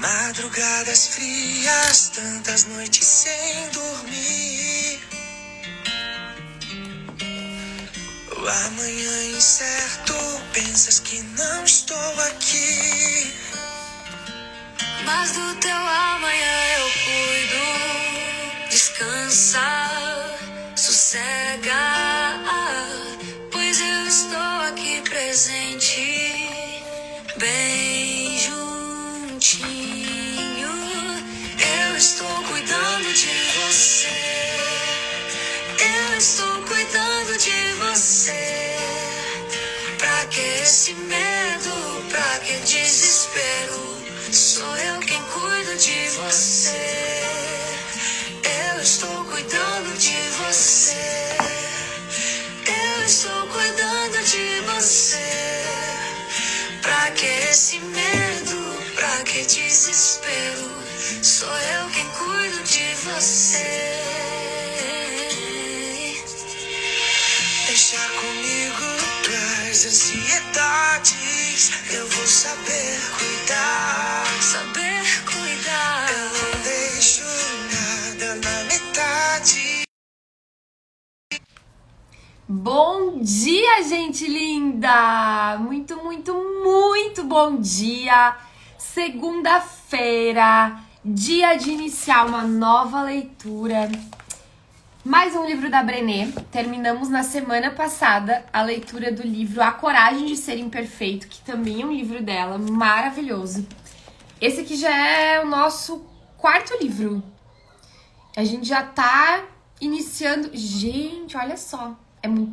Madrugadas frias, tantas noites sem dormir. O amanhã incerto, pensas que não estou aqui. Mas do teu amanhã eu cuido. Descansa, sossega, pois eu estou aqui presente, bem juntinho. Eu estou cuidando de você. Eu estou cuidando de você. Pra que esse medo? Pra que desespero? Sou eu quem cuido de você. Eu estou cuidando de você. Eu estou cuidando de você. Pra que esse medo? Pra que desespero? Sou eu quem cuido de você. Deixa comigo tuas ansiedades. Eu vou saber cuidar. Saber cuidar. Eu não deixo nada na metade. Bom dia, gente linda! Muito, muito, muito bom dia! Segunda-feira, dia de iniciar uma nova leitura. Mais um livro da Brené. Terminamos na semana passada a leitura do livro A Coragem de Ser Imperfeito, que também é um livro dela, maravilhoso. Esse aqui já é o nosso quarto livro. A gente já tá iniciando... Gente, olha só.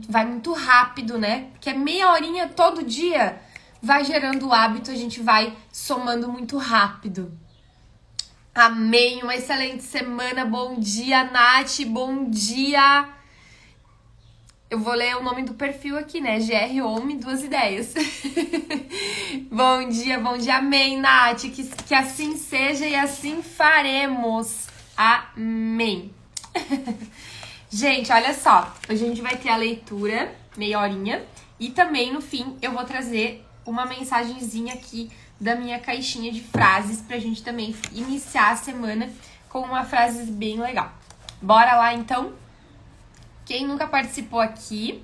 Vai muito rápido, né? Porque é meia horinha todo dia. Vai gerando o hábito, a gente vai somando muito rápido. Amém, uma excelente semana. Bom dia, Nath, bom dia. Eu vou ler o nome do perfil aqui, né? GR Home, 2 ideias. Bom dia, amém, Nath. Que assim seja e assim faremos. Amém. Gente, olha só. Hoje a gente vai ter a leitura, meia horinha. E também, no fim, eu vou trazer uma mensagenzinha aqui da minha caixinha de frases pra gente também iniciar a semana com uma frase bem legal. Bora lá, então? Quem nunca participou aqui,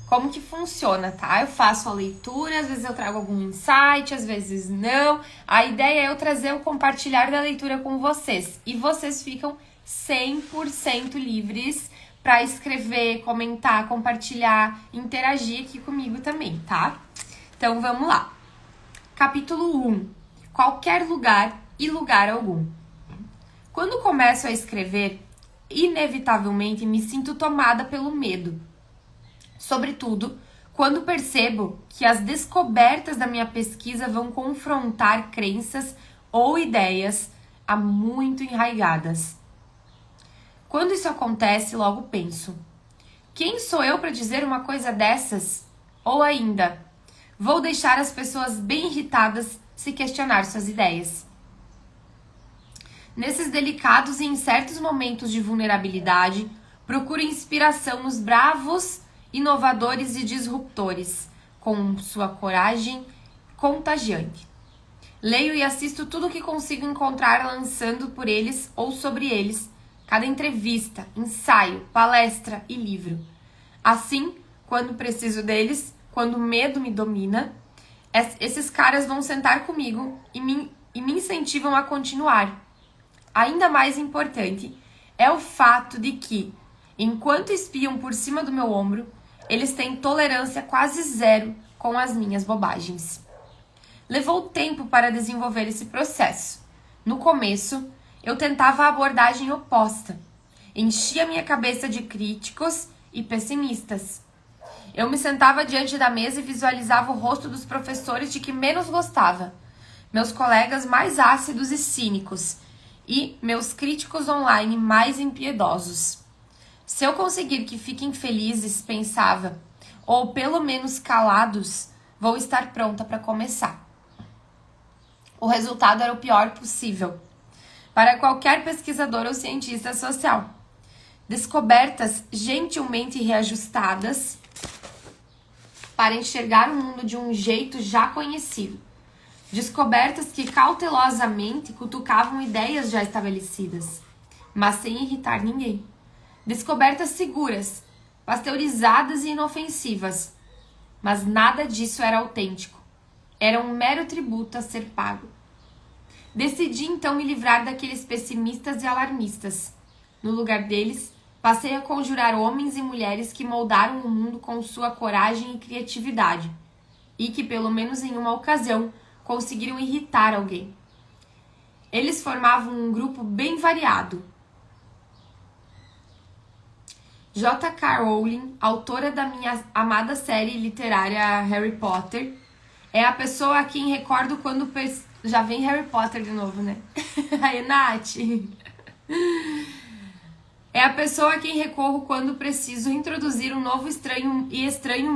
como que funciona, tá? Eu faço a leitura, às vezes eu trago algum insight, às vezes não. A ideia é eu trazer o compartilhar da leitura com vocês. E vocês ficam 100% livres pra escrever, comentar, compartilhar, interagir aqui comigo também, tá? Então, vamos lá. Capítulo 1. Qualquer lugar e lugar algum. Quando começo a escrever, inevitavelmente me sinto tomada pelo medo. Sobretudo, quando percebo que as descobertas da minha pesquisa vão confrontar crenças ou ideias há muito enraizadas. Quando isso acontece, logo penso: quem sou eu para dizer uma coisa dessas? Ou ainda, vou deixar as pessoas bem irritadas se questionar suas ideias. Nesses delicados e incertos momentos de vulnerabilidade, procuro inspiração nos bravos, inovadores e disruptores, com sua coragem contagiante. Leio e assisto tudo o que consigo encontrar lançando por eles ou sobre eles, cada entrevista, ensaio, palestra e livro. Assim, quando preciso deles, quando o medo me domina, esses caras vão sentar comigo e me incentivam a continuar. Ainda mais importante é o fato de que, enquanto espiam por cima do meu ombro, eles têm tolerância quase zero com as minhas bobagens. Levou tempo para desenvolver esse processo. No começo, eu tentava a abordagem oposta. Enchia minha cabeça de críticos e pessimistas. Eu me sentava diante da mesa e visualizava o rosto dos professores de que menos gostava, meus colegas mais ácidos e cínicos e meus críticos online mais impiedosos. Se eu conseguir que fiquem felizes, pensava, ou pelo menos calados, vou estar pronta para começar. O resultado era o pior possível para qualquer pesquisador ou cientista social. Descobertas gentilmente reajustadas para enxergar o mundo de um jeito já conhecido. Descobertas que cautelosamente cutucavam ideias já estabelecidas, mas sem irritar ninguém. Descobertas seguras, pasteurizadas e inofensivas, mas nada disso era autêntico. Era um mero tributo a ser pago. Decidi então me livrar daqueles pessimistas e alarmistas. No lugar deles, passei a conjurar homens e mulheres que moldaram o mundo com sua coragem e criatividade, e que, pelo menos em uma ocasião, conseguiram irritar alguém. Eles formavam um grupo bem variado. J.K. Rowling, autora da minha amada série literária Harry Potter, é a pessoa a quem recordo quando... Já vem Harry Potter de novo, né? Aí, Nath. É a pessoa a quem recorro quando preciso introduzir um novo estranho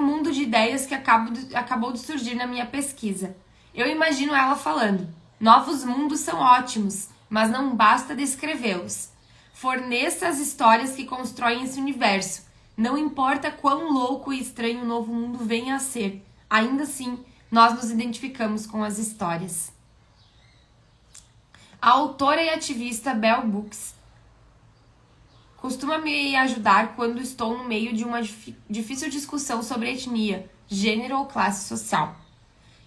mundo de ideias que acabou de surgir na minha pesquisa. Eu imagino ela falando: novos mundos são ótimos, mas não basta descrevê-los. Forneça as histórias que constroem esse universo. Não importa quão louco e estranho o novo mundo venha a ser, ainda assim, nós nos identificamos com as histórias. A autora e ativista Bell Hooks costuma me ajudar quando estou no meio de uma difícil discussão sobre etnia, gênero ou classe social.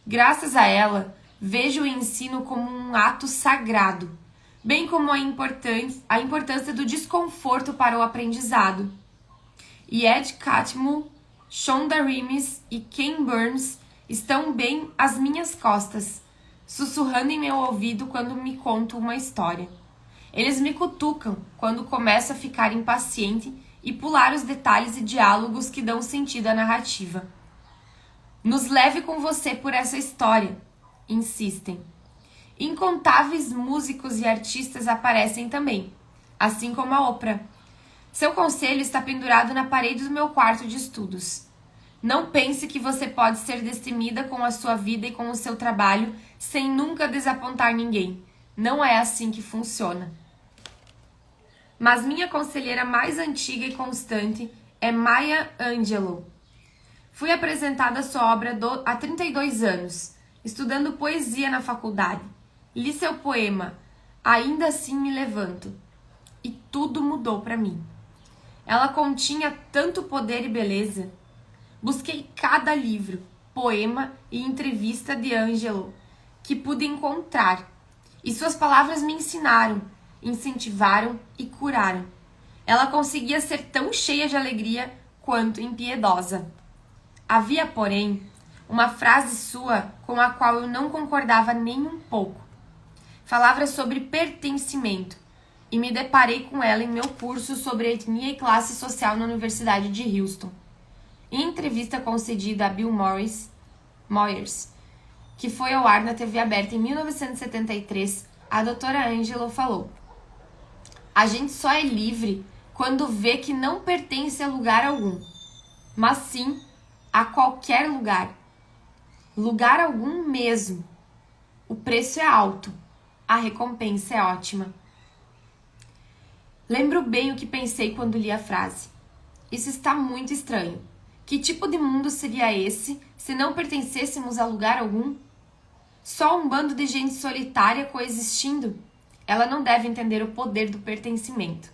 Graças a ela, vejo o ensino como um ato sagrado, bem como a importância do desconforto para o aprendizado. E Ed Catmull, Shonda Rhimes e Ken Burns estão bem às minhas costas, sussurrando em meu ouvido quando me conto uma história. Eles me cutucam quando começo a ficar impaciente e pular os detalhes e diálogos que dão sentido à narrativa. Nos leve com você por essa história, insistem. Incontáveis músicos e artistas aparecem também, assim como a Oprah. Seu conselho está pendurado na parede do meu quarto de estudos. Não pense que você pode ser destemida com a sua vida e com o seu trabalho sem nunca desapontar ninguém. Não é assim que funciona. Mas minha conselheira mais antiga e constante é Maya Angelou. Fui apresentada a sua obra há 32 anos, estudando poesia na faculdade. Li seu poema, Ainda Assim Me Levanto, e tudo mudou para mim. Ela continha tanto poder e beleza. Busquei cada livro, poema e entrevista de Angelou que pude encontrar, e suas palavras me ensinaram, incentivaram e curaram. Ela conseguia ser tão cheia de alegria quanto impiedosa. Havia, porém, uma frase sua com a qual eu não concordava nem um pouco. Falava sobre pertencimento, e me deparei com ela em meu curso sobre etnia e classe social na Universidade de Houston. Em entrevista concedida a Bill Moyers, que foi ao ar na TV aberta em 1973, a doutora Angelou falou: a gente só é livre quando vê que não pertence a lugar algum, mas sim a qualquer lugar. Lugar algum mesmo. O preço é alto, a recompensa é ótima. Lembro bem o que pensei quando li a frase. Isso está muito estranho. Que tipo de mundo seria esse se não pertencêssemos a lugar algum? Só um bando de gente solitária coexistindo? Ela não deve entender o poder do pertencimento.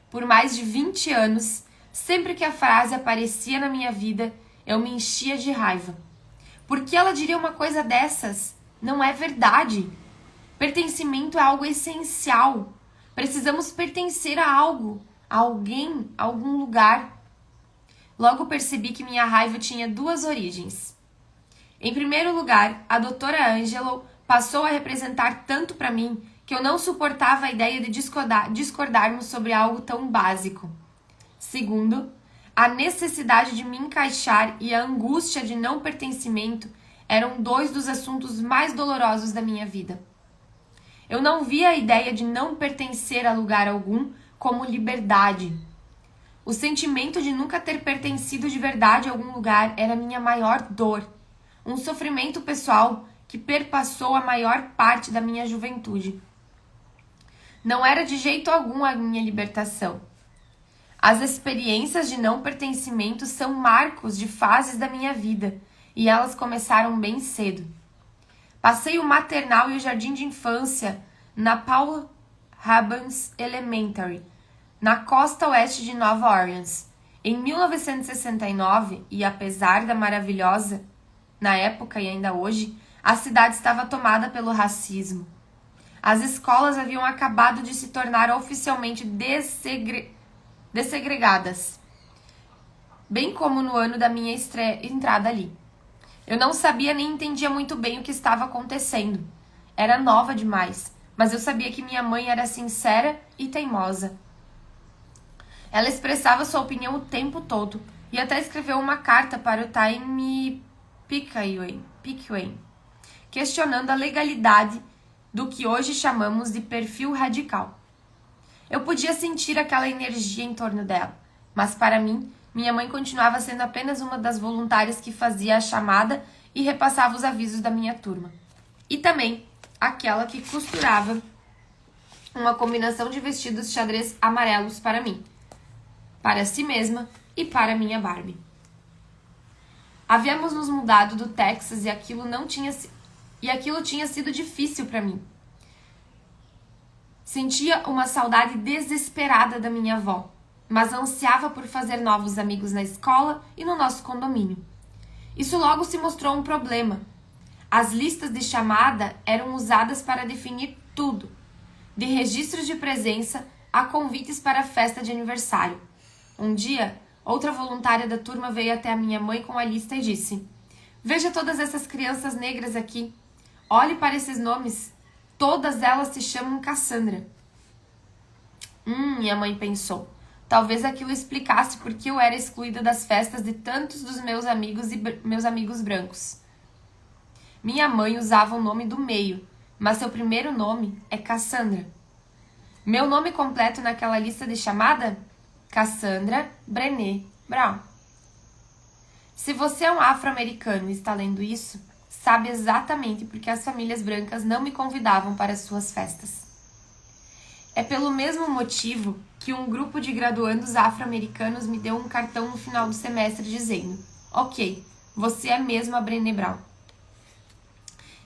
Por mais de 20 anos, sempre que a frase aparecia na minha vida, eu me enchia de raiva. Por que ela diria uma coisa dessas? Não é verdade. Pertencimento é algo essencial. Precisamos pertencer a algo, a alguém, a algum lugar. Logo percebi que minha raiva tinha duas origens. Em primeiro lugar, a doutora Angelou passou a representar tanto para mim que eu não suportava a ideia de discordarmos sobre algo tão básico. Segundo, a necessidade de me encaixar e a angústia de não pertencimento eram dois dos assuntos mais dolorosos da minha vida. Eu não via a ideia de não pertencer a lugar algum como liberdade. O sentimento de nunca ter pertencido de verdade a algum lugar era minha maior dor, um sofrimento pessoal que perpassou a maior parte da minha juventude. Não era de jeito algum a minha libertação. As experiências de não pertencimento são marcos de fases da minha vida, e elas começaram bem cedo. Passei o maternal e o jardim de infância na Paul Rabans Elementary, na costa oeste de Nova Orleans. Em 1969, e apesar da maravilhosa, na época e ainda hoje, a cidade estava tomada pelo racismo. As escolas haviam acabado de se tornar oficialmente dessegregadas, bem como no ano da minha entrada ali. Eu não sabia nem entendia muito bem o que estava acontecendo. Era nova demais, mas eu sabia que minha mãe era sincera e teimosa. Ela expressava sua opinião o tempo todo e até escreveu uma carta para o Time Picayune, questionando a legalidade do que hoje chamamos de perfil radical. Eu podia sentir aquela energia em torno dela, mas para mim, minha mãe continuava sendo apenas uma das voluntárias que fazia a chamada e repassava os avisos da minha turma. E também aquela que costurava uma combinação de vestidos xadrez amarelos para mim, para si mesma e para minha Barbie. Havíamos nos mudado do Texas e aquilo tinha sido difícil para mim. Sentia uma saudade desesperada da minha avó, mas ansiava por fazer novos amigos na escola e no nosso condomínio. Isso logo se mostrou um problema. As listas de chamada eram usadas para definir tudo, de registros de presença a convites para a festa de aniversário. Um dia, outra voluntária da turma veio até a minha mãe com a lista e disse: "Veja todas essas crianças negras aqui. Olhe para esses nomes. Todas elas se chamam Cassandra." Minha mãe pensou. Talvez aquilo explicasse por que eu era excluída das festas de tantos dos meus amigos brancos. Minha mãe usava o nome do meio, mas seu primeiro nome é Cassandra. Meu nome completo naquela lista de chamada? Cassandra Brené Brown. Se você é um afro-americano e está lendo isso, sabe exatamente porque as famílias brancas não me convidavam para suas festas. É pelo mesmo motivo que um grupo de graduandos afro-americanos me deu um cartão no final do semestre dizendo: "Ok, você é mesmo a Brené Brown."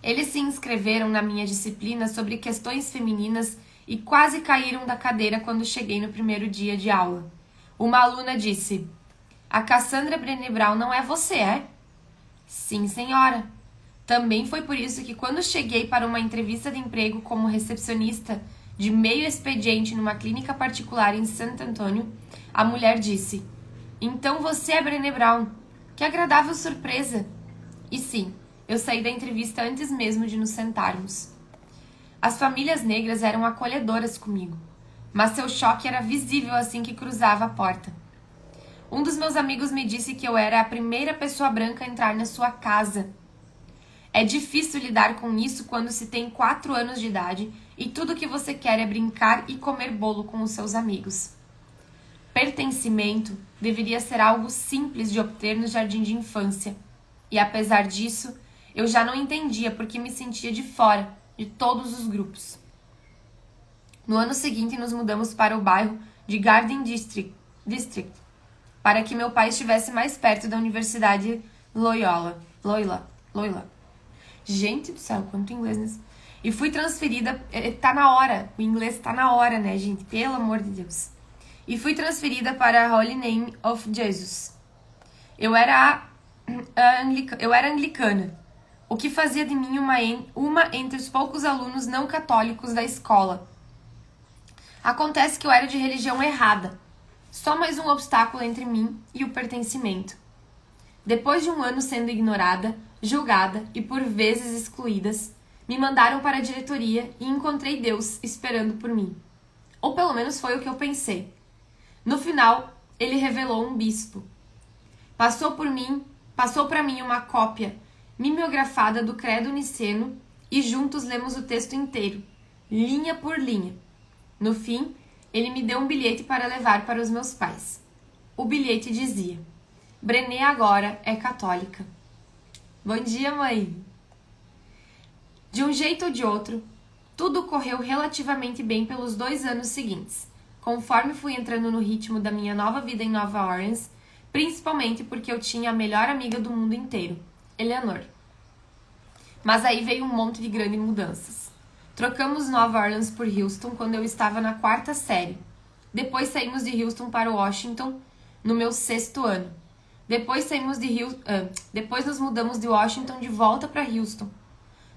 Eles se inscreveram na minha disciplina sobre questões femininas e quase caíram da cadeira quando cheguei no primeiro dia de aula. Uma aluna disse: "A Cassandra Brené Brown não é você, é?" "Sim, senhora." Também foi por isso que quando cheguei para uma entrevista de emprego como recepcionista de meio expediente numa clínica particular em Santo Antônio, a mulher disse: "Então você é Brené Brown. Que agradável surpresa." E sim, eu saí da entrevista antes mesmo de nos sentarmos. As famílias negras eram acolhedoras comigo, mas seu choque era visível assim que cruzava a porta. Um dos meus amigos me disse que eu era a primeira pessoa branca a entrar na sua casa. É difícil lidar com isso quando se tem 4 anos de idade e tudo que você quer é brincar e comer bolo com os seus amigos. Pertencimento deveria ser algo simples de obter no jardim de infância. E apesar disso, eu já não entendia porque me sentia de fora de todos os grupos. No ano seguinte, nos mudamos para o bairro de Garden District, para que meu pai estivesse mais perto da Universidade Loyola. Gente do céu, quanto inglês nisso. E fui transferida, tá na hora, o inglês tá na hora, né, gente? Pelo amor de Deus. E fui transferida para a Holy Name of Jesus. Eu era anglicana, o que fazia de mim uma entre os poucos alunos não católicos da escola. Acontece que eu era de religião errada, só mais um obstáculo entre mim e o pertencimento. Depois de um ano sendo ignorada, julgada e por vezes excluídas, me mandaram para a diretoria e encontrei Deus esperando por mim. Ou pelo menos foi o que eu pensei. No final, ele revelou um bispo. Passou para mim uma cópia mimeografada do Credo Niceno e juntos lemos o texto inteiro, linha por linha. No fim, ele me deu um bilhete para levar para os meus pais. O bilhete dizia: "Brené agora é católica." Bom dia, mãe! De um jeito ou de outro, tudo correu relativamente bem pelos 2 anos seguintes, conforme fui entrando no ritmo da minha nova vida em Nova Orleans, principalmente porque eu tinha a melhor amiga do mundo inteiro, Eleanor. Mas aí veio um monte de grandes mudanças. Trocamos Nova Orleans por Houston quando eu estava na 4ª série. Depois saímos de Houston para Washington no meu 6º ano. Depois nos mudamos de Washington de volta para Houston.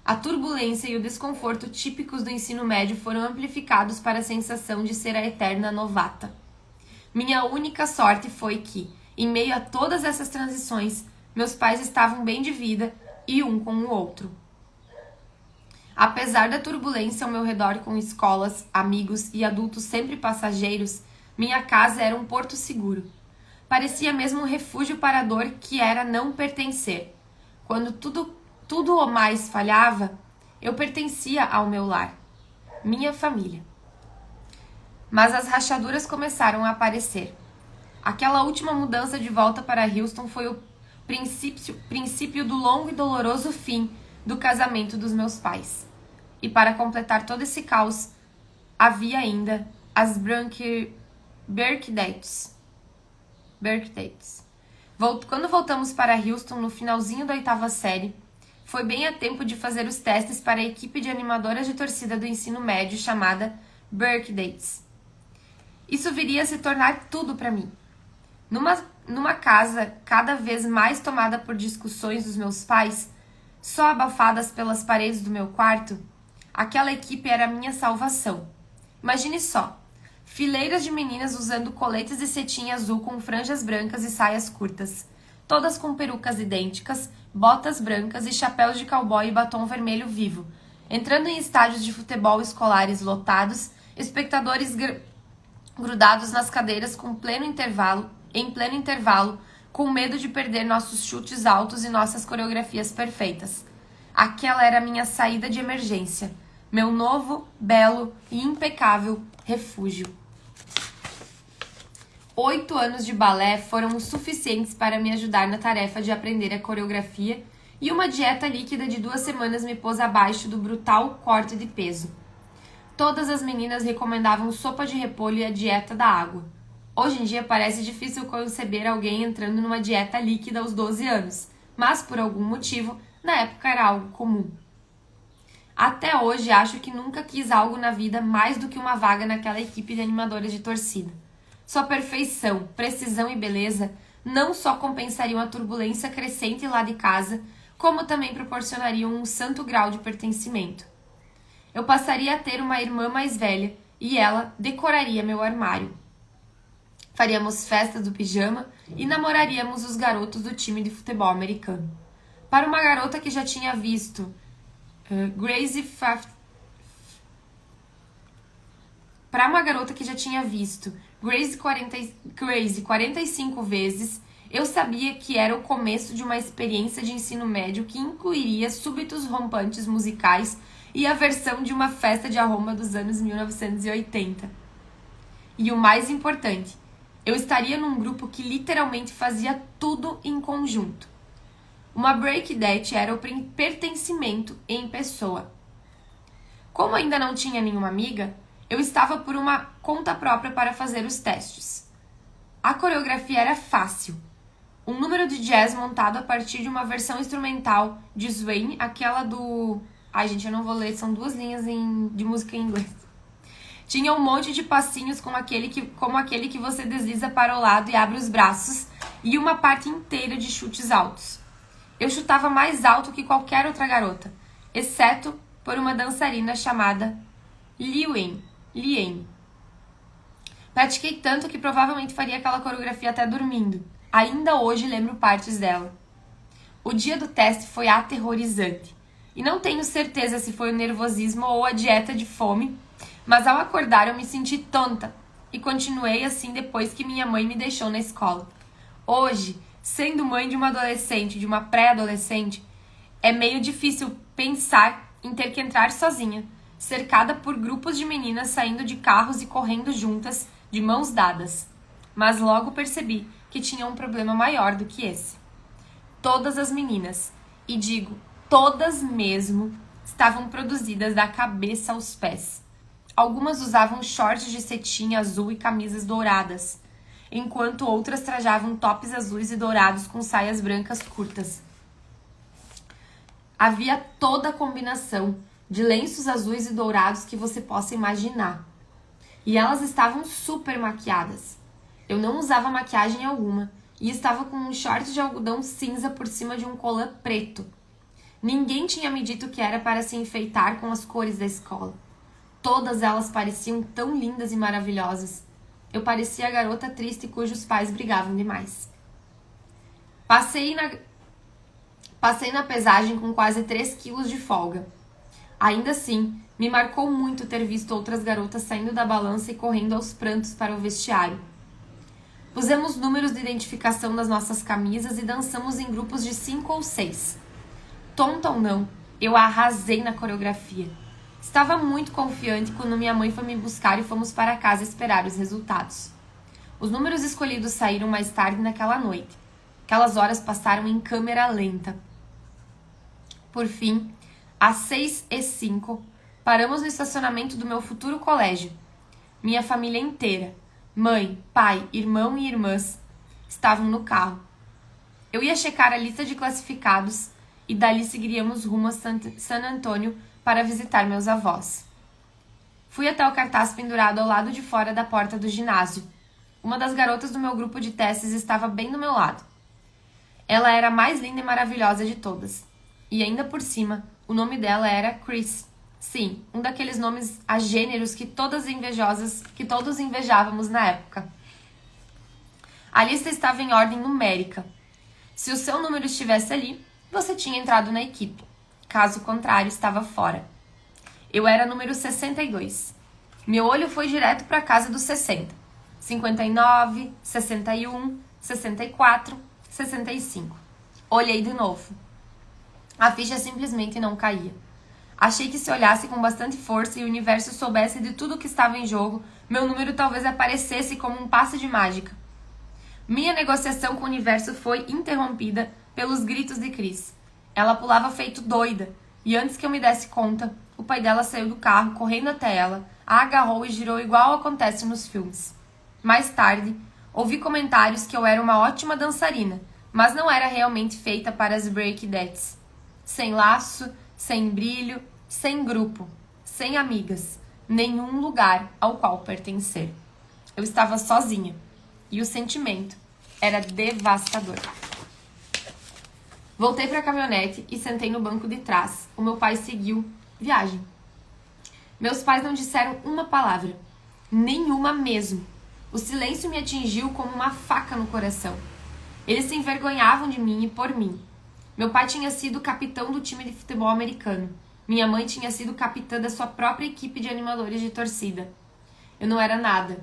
A turbulência e o desconforto típicos do ensino médio foram amplificados para a sensação de ser a eterna novata. Minha única sorte foi que, em meio a todas essas transições, meus pais estavam bem de vida e um com o outro. Apesar da turbulência ao meu redor com escolas, amigos e adultos sempre passageiros, minha casa era um porto seguro. Parecia mesmo um refúgio para a dor que era não pertencer. Quando tudo ou mais falhava, eu pertencia ao meu lar, minha família. Mas as rachaduras começaram a aparecer. Aquela última mudança de volta para Houston foi o princípio do longo e doloroso fim do casamento dos meus pais. E para completar todo esse caos, havia ainda as Birkdates. Quando voltamos para Houston no finalzinho da 8ª série, foi bem a tempo de fazer os testes para a equipe de animadoras de torcida do ensino médio chamada Birkdates. Isso viria a se tornar tudo para mim. Numa casa cada vez mais tomada por discussões dos meus pais, só abafadas pelas paredes do meu quarto, aquela equipe era a minha salvação. Imagine só, fileiras de meninas usando coletes de cetim azul com franjas brancas e saias curtas, todas com perucas idênticas, botas brancas e chapéus de cowboy e batom vermelho vivo, entrando em estádios de futebol escolares lotados, espectadores grudados nas cadeiras em pleno intervalo, com medo de perder nossos chutes altos e nossas coreografias perfeitas. Aquela era a minha saída de emergência, meu novo, belo e impecável refúgio. 8 anos de balé foram o suficientes para me ajudar na tarefa de aprender a coreografia e uma dieta líquida de 2 semanas me pôs abaixo do brutal corte de peso. Todas as meninas recomendavam sopa de repolho e a dieta da água. Hoje em dia parece difícil conceber alguém entrando numa dieta líquida aos 12 anos, mas por algum motivo, na época era algo comum. Até hoje acho que nunca quis algo na vida mais do que uma vaga naquela equipe de animadores de torcida. Sua perfeição, precisão e beleza não só compensariam a turbulência crescente lá de casa, como também proporcionariam um santo grau de pertencimento. Eu passaria a ter uma irmã mais velha e ela decoraria meu armário. Faríamos festas do pijama e namoraríamos os garotos do time de futebol americano. Para uma garota que já tinha visto Grace 45 vezes, eu sabia que era o começo de uma experiência de ensino médio que incluiria súbitos rompantes musicais e a versão de uma festa de arromba dos anos 1980. E o mais importante, eu estaria num grupo que literalmente fazia tudo em conjunto. Uma breakdate era o pertencimento em pessoa. Como ainda não tinha nenhuma amiga, eu estava por uma conta própria para fazer os testes. A coreografia era fácil. Um número de jazz montado a partir de uma versão instrumental de Swain, aquela do... Ai, gente, eu não vou ler, são 2 linhas de música em inglês. Tinha um monte de passinhos como aquele que você desliza para o lado e abre os braços, e uma parte inteira de chutes altos. Eu chutava mais alto que qualquer outra garota, exceto por uma dançarina chamada Lien. Pratiquei tanto que provavelmente faria aquela coreografia até dormindo. Ainda hoje lembro partes dela. O dia do teste foi aterrorizante. E não tenho certeza se foi o nervosismo ou a dieta de fome, mas ao acordar eu me senti tonta e continuei assim depois que minha mãe me deixou na escola. Hoje, sendo mãe de uma adolescente, de uma pré-adolescente, é meio difícil pensar em ter que entrar sozinha, cercada por grupos de meninas saindo de carros e correndo juntas, de mãos dadas. Mas logo percebi que tinha um problema maior do que esse. Todas as meninas, e digo todas mesmo, estavam produzidas da cabeça aos pés. Algumas usavam shorts de cetim azul e camisas douradas, enquanto outras trajavam tops azuis e dourados com saias brancas curtas. Havia toda a combinação de lenços azuis e dourados que você possa imaginar. E elas estavam super maquiadas. Eu não usava maquiagem alguma e estava com um short de algodão cinza por cima de um colã preto. Ninguém tinha me dito que era para se enfeitar com as cores da escola. Todas elas pareciam tão lindas e maravilhosas. Eu parecia a garota triste cujos pais brigavam demais. Passei na pesagem com quase 3 quilos de folga. Ainda assim, me marcou muito ter visto outras garotas saindo da balança e correndo aos prantos para o vestiário. Pusemos números de identificação nas nossas camisas e dançamos em grupos de 5 ou 6. Tonta ou não, eu arrasei na coreografia. Estava muito confiante quando minha mãe foi me buscar e fomos para casa esperar os resultados. Os números escolhidos saíram mais tarde naquela noite. Aquelas horas passaram em câmera lenta. Por fim, às 6h05, paramos no estacionamento do meu futuro colégio. Minha família inteira, mãe, pai, irmão e irmãs, estavam no carro. Eu ia checar a lista de classificados e dali seguiríamos rumo a San Antônio para visitar meus avós. Fui até o cartaz pendurado ao lado de fora da porta do ginásio. Uma das garotas do meu grupo de testes estava bem do meu lado. Ela era a mais linda e maravilhosa de todas. E ainda por cima, o nome dela era Chris. Sim, um daqueles nomes agêneros que todos invejávamos na época. A lista estava em ordem numérica. Se o seu número estivesse ali, você tinha entrado na equipe. Caso contrário, estava fora. Eu era número 62. Meu olho foi direto para a casa dos 60. 59, 61, 64, 65. Olhei de novo. A ficha simplesmente não caía. Achei que se olhasse com bastante força e o universo soubesse de tudo o que estava em jogo, meu número talvez aparecesse como um passe de mágica. Minha negociação com o universo foi interrompida pelos gritos de Cris. Ela pulava feito doida, e antes que eu me desse conta, o pai dela saiu do carro, correndo até ela, a agarrou e girou igual acontece nos filmes. Mais tarde, ouvi comentários que eu era uma ótima dançarina, mas não era realmente feita para as breakdances. Sem laço, sem brilho, sem grupo, sem amigas, nenhum lugar ao qual pertencer. Eu estava sozinha, e o sentimento era devastador. Voltei para a caminhonete e sentei no banco de trás. O meu pai seguiu viagem. Meus pais não disseram uma palavra. Nenhuma mesmo. O silêncio me atingiu como uma faca no coração. Eles se envergonhavam de mim e por mim. Meu pai tinha sido capitão do time de futebol americano. Minha mãe tinha sido capitã da sua própria equipe de animadores de torcida. Eu não era nada.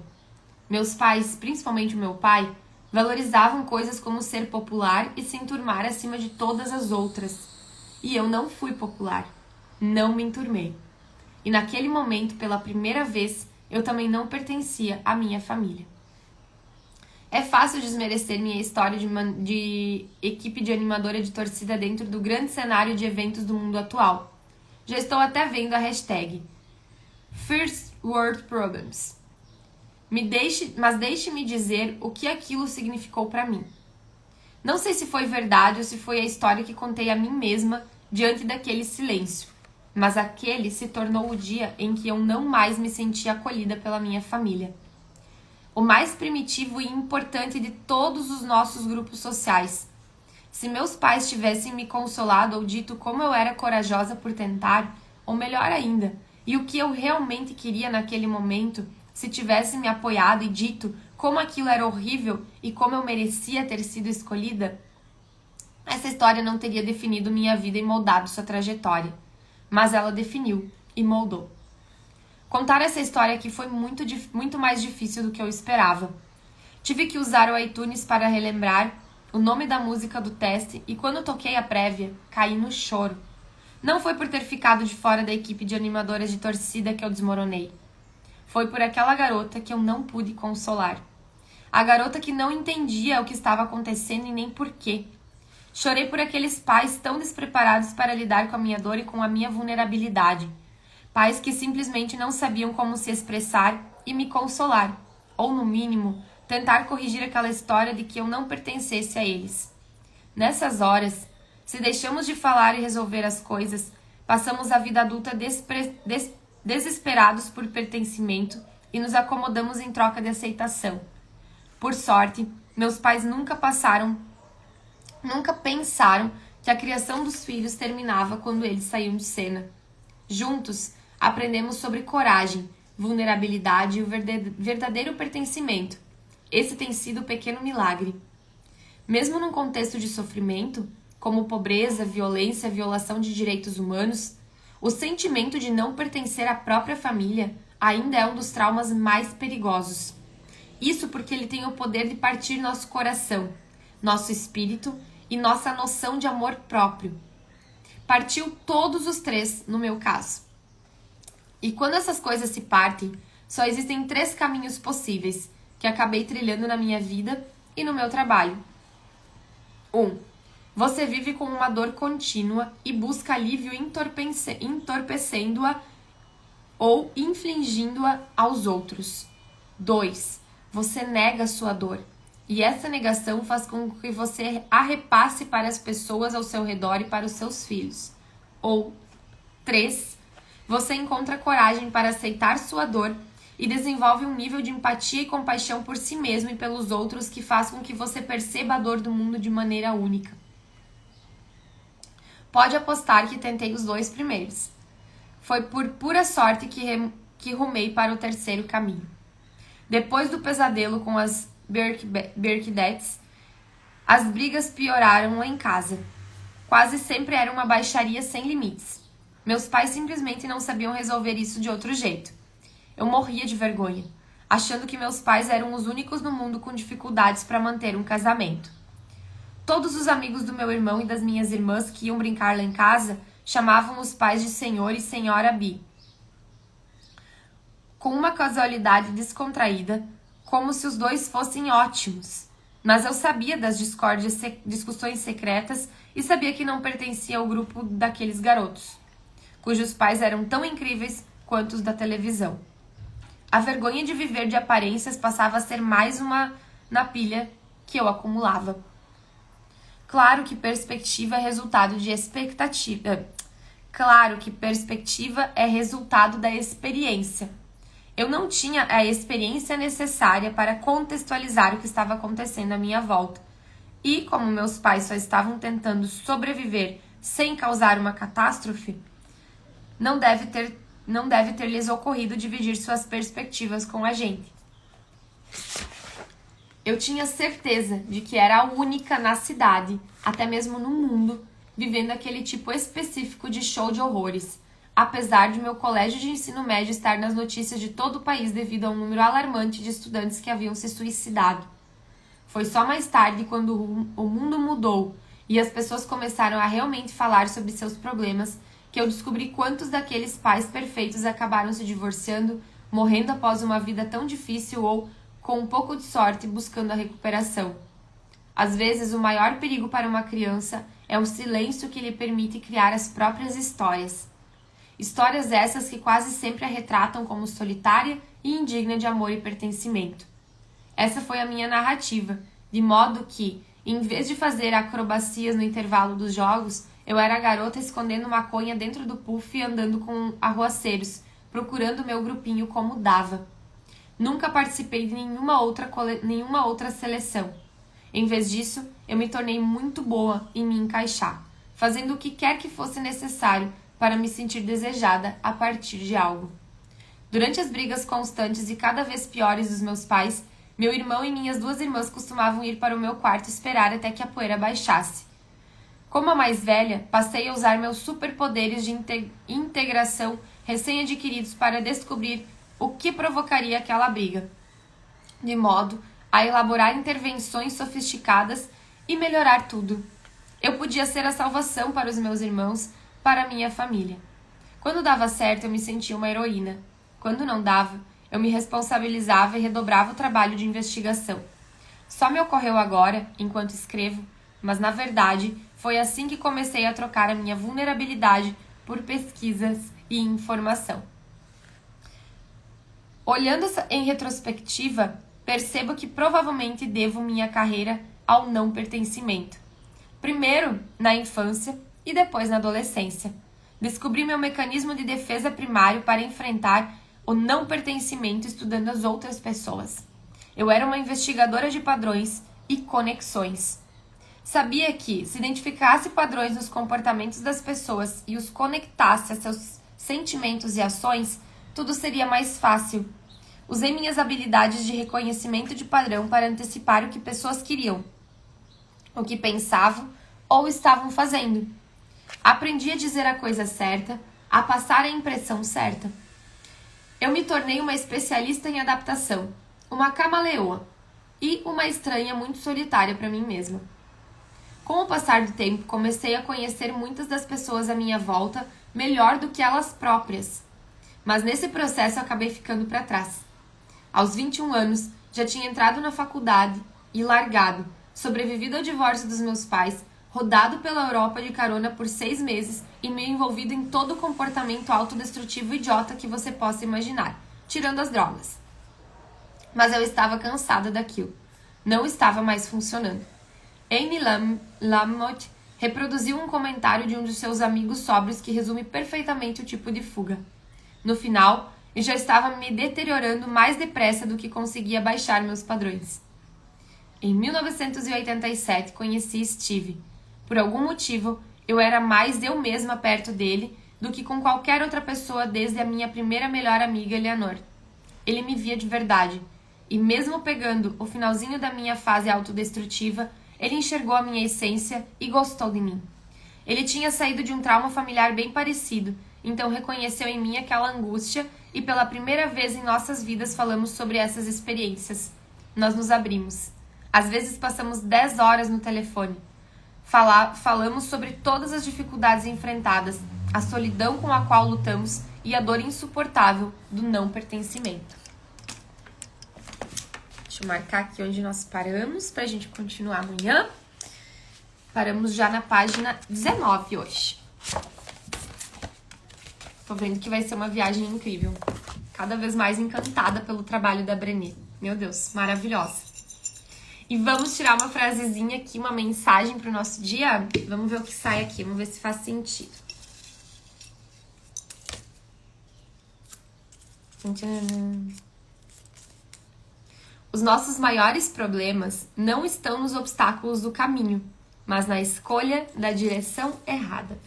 Meus pais, principalmente o meu pai, valorizavam coisas como ser popular e se enturmar acima de todas as outras. E eu não fui popular. Não me enturmei. E naquele momento, pela primeira vez, eu também não pertencia à minha família. É fácil desmerecer minha história de equipe de animadora de torcida dentro do grande cenário de eventos do mundo atual. Já estou até vendo a hashtag First World Problems. Mas deixe-me dizer o que aquilo significou para mim. Não sei se foi verdade ou se foi a história que contei a mim mesma diante daquele silêncio, mas aquele se tornou o dia em que eu não mais me senti acolhida pela minha família. O mais primitivo e importante de todos os nossos grupos sociais. Se meus pais tivessem me consolado ou dito como eu era corajosa por tentar, ou melhor ainda, e o que eu realmente queria naquele momento, se tivessem me apoiado e dito como aquilo era horrível e como eu merecia ter sido escolhida, essa história não teria definido minha vida e moldado sua trajetória. Mas ela definiu e moldou. Contar essa história aqui foi muito mais difícil do que eu esperava. Tive que usar o iTunes para relembrar o nome da música do teste e quando toquei a prévia, caí no choro. Não foi por ter ficado de fora da equipe de animadoras de torcida que eu desmoronei. Foi por aquela garota que eu não pude consolar. A garota que não entendia o que estava acontecendo e nem porquê. Chorei por aqueles pais tão despreparados para lidar com a minha dor e com a minha vulnerabilidade. Pais que simplesmente não sabiam como se expressar e me consolar, ou no mínimo, tentar corrigir aquela história de que eu não pertencesse a eles. Nessas horas, Se deixamos de falar e resolver as coisas, passamos a vida adulta desesperados por pertencimento e nos acomodamos em troca de aceitação. Por sorte, meus pais nunca pensaram que a criação dos filhos terminava quando eles saíam de cena. Juntos, aprendemos sobre coragem, vulnerabilidade e o verdadeiro pertencimento. Esse tem sido o pequeno milagre. Mesmo num contexto de sofrimento, como pobreza, violência, violação de direitos humanos, o sentimento de não pertencer à própria família ainda é um dos traumas mais perigosos. Isso porque ele tem o poder de partir nosso coração, nosso espírito e nossa noção de amor próprio. Partiu todos os três, no meu caso. E quando essas coisas se partem, só existem 3 caminhos possíveis que acabei trilhando na minha vida e no meu trabalho. 1. Você vive com uma dor contínua e busca alívio entorpecendo-a ou infligindo-a aos outros. 2. Você nega a sua dor. E essa negação faz com que você a repasse para as pessoas ao seu redor e para os seus filhos. Ou 3. Você encontra coragem para aceitar sua dor e desenvolve um nível de empatia e compaixão por si mesmo e pelos outros que faz com que você perceba a dor do mundo de maneira única. Pode apostar que tentei os 2 primeiros. Foi por pura sorte que rumei para o terceiro caminho. Depois do pesadelo com as Birkdets, as brigas pioraram lá em casa. Quase sempre era uma baixaria sem limites. Meus pais simplesmente não sabiam resolver isso de outro jeito. Eu morria de vergonha, achando que meus pais eram os únicos no mundo com dificuldades para manter um casamento. Todos os amigos do meu irmão e das minhas irmãs que iam brincar lá em casa chamavam os pais de senhor e senhora Bi. Com uma casualidade descontraída, como se os 2 fossem ótimos. Mas eu sabia das discussões secretas e sabia que não pertencia ao grupo daqueles garotos, cujos pais eram tão incríveis quanto os da televisão. A vergonha de viver de aparências passava a ser mais uma na pilha que eu acumulava. Claro que perspectiva é resultado de expectativa. Claro que perspectiva é resultado da experiência. Eu não tinha a experiência necessária para contextualizar o que estava acontecendo à minha volta. E, como meus pais só estavam tentando sobreviver sem causar uma catástrofe, não deve ter lhes ocorrido dividir suas perspectivas com a gente. Eu tinha certeza de que era a única na cidade, até mesmo no mundo, vivendo aquele tipo específico de show de horrores, apesar de meu colégio de ensino médio estar nas notícias de todo o país devido a um número alarmante de estudantes que haviam se suicidado. Foi só mais tarde, quando o mundo mudou e as pessoas começaram a realmente falar sobre seus problemas, que eu descobri quantos daqueles pais perfeitos acabaram se divorciando, morrendo após uma vida tão difícil ou, com um pouco de sorte, buscando a recuperação. Às vezes, o maior perigo para uma criança é o silêncio que lhe permite criar as próprias histórias. Histórias essas que quase sempre a retratam como solitária e indigna de amor e pertencimento. Essa foi a minha narrativa, de modo que, em vez de fazer acrobacias no intervalo dos jogos, eu era a garota escondendo maconha dentro do puff e andando com arruaceiros, procurando meu grupinho como dava. Nunca participei de nenhuma outra seleção. Em vez disso, eu me tornei muito boa em me encaixar, fazendo o que quer que fosse necessário para me sentir desejada a partir de algo. Durante as brigas constantes e cada vez piores dos meus pais, meu irmão e minhas 2 irmãs costumavam ir para o meu quarto esperar até que a poeira baixasse. Como a mais velha, passei a usar meus superpoderes de integração recém-adquiridos para descobrir o que provocaria aquela briga, de modo a elaborar intervenções sofisticadas e melhorar tudo. Eu podia ser a salvação para os meus irmãos, para a minha família. Quando dava certo, eu me sentia uma heroína. Quando não dava, eu me responsabilizava e redobrava o trabalho de investigação. Só me ocorreu agora, enquanto escrevo, mas na verdade foi assim que comecei a trocar a minha vulnerabilidade por pesquisas e informação. Olhando em retrospectiva, percebo que provavelmente devo minha carreira ao não pertencimento. Primeiro na infância e depois na adolescência. Descobri meu mecanismo de defesa primário para enfrentar o não pertencimento estudando as outras pessoas. Eu era uma investigadora de padrões e conexões. Sabia que, se identificasse padrões nos comportamentos das pessoas e os conectasse a seus sentimentos e ações, tudo seria mais fácil. Usei minhas habilidades de reconhecimento de padrão para antecipar o que pessoas queriam, o que pensavam ou estavam fazendo. Aprendi a dizer a coisa certa, a passar a impressão certa. Eu me tornei uma especialista em adaptação, uma camaleoa e uma estranha muito solitária para mim mesma. Com o passar do tempo, comecei a conhecer muitas das pessoas à minha volta melhor do que elas próprias. Mas nesse processo eu acabei ficando para trás. Aos 21 anos, já tinha entrado na faculdade e largado, sobrevivido ao divórcio dos meus pais, rodado pela Europa de carona por 6 meses e me envolvido em todo o comportamento autodestrutivo idiota que você possa imaginar, tirando as drogas. Mas eu estava cansada daquilo. Não estava mais funcionando. Amy Lamott reproduziu um comentário de um de seus amigos sóbrios que resume perfeitamente o tipo de fuga. No final, eu já estava me deteriorando mais depressa do que conseguia baixar meus padrões. Em 1987, conheci Steve. Por algum motivo, eu era mais eu mesma perto dele do que com qualquer outra pessoa desde a minha primeira melhor amiga, Eleanor. Ele me via de verdade, e mesmo pegando o finalzinho da minha fase autodestrutiva, ele enxergou a minha essência e gostou de mim. Ele tinha saído de um trauma familiar bem parecido, então reconheceu em mim aquela angústia e pela primeira vez em nossas vidas falamos sobre essas experiências. Nós nos abrimos. Às vezes passamos 10 horas no telefone. Falamos sobre todas as dificuldades enfrentadas, a solidão com a qual lutamos e a dor insuportável do não pertencimento. Deixa eu marcar aqui onde nós paramos pra gente continuar amanhã. Paramos já na página 19 hoje. Tô vendo que vai ser uma viagem incrível. Cada vez mais encantada pelo trabalho da Brené. Meu Deus, maravilhosa. E vamos tirar uma frasezinha aqui, uma mensagem pro nosso dia? Vamos ver o que sai aqui, vamos ver se faz sentido. Os nossos maiores problemas não estão nos obstáculos do caminho, mas na escolha da direção errada.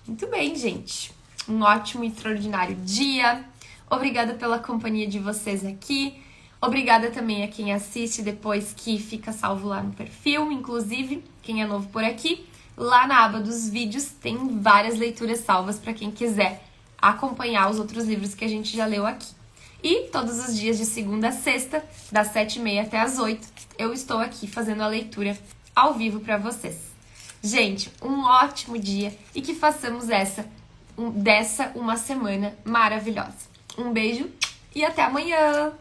Muito bem, gente. Um ótimo e extraordinário dia. Obrigada pela companhia de vocês aqui. Obrigada também a quem assiste depois, que fica salvo lá no perfil. Inclusive, quem é novo por aqui, lá na aba dos vídeos tem várias leituras salvas para quem quiser acompanhar os outros livros que a gente já leu aqui. E todos os dias de segunda a sexta, das 7h30 até as 8h, eu estou aqui fazendo a leitura ao vivo para vocês. Gente, um ótimo dia e que façamos dessa uma semana maravilhosa. Um beijo e até amanhã!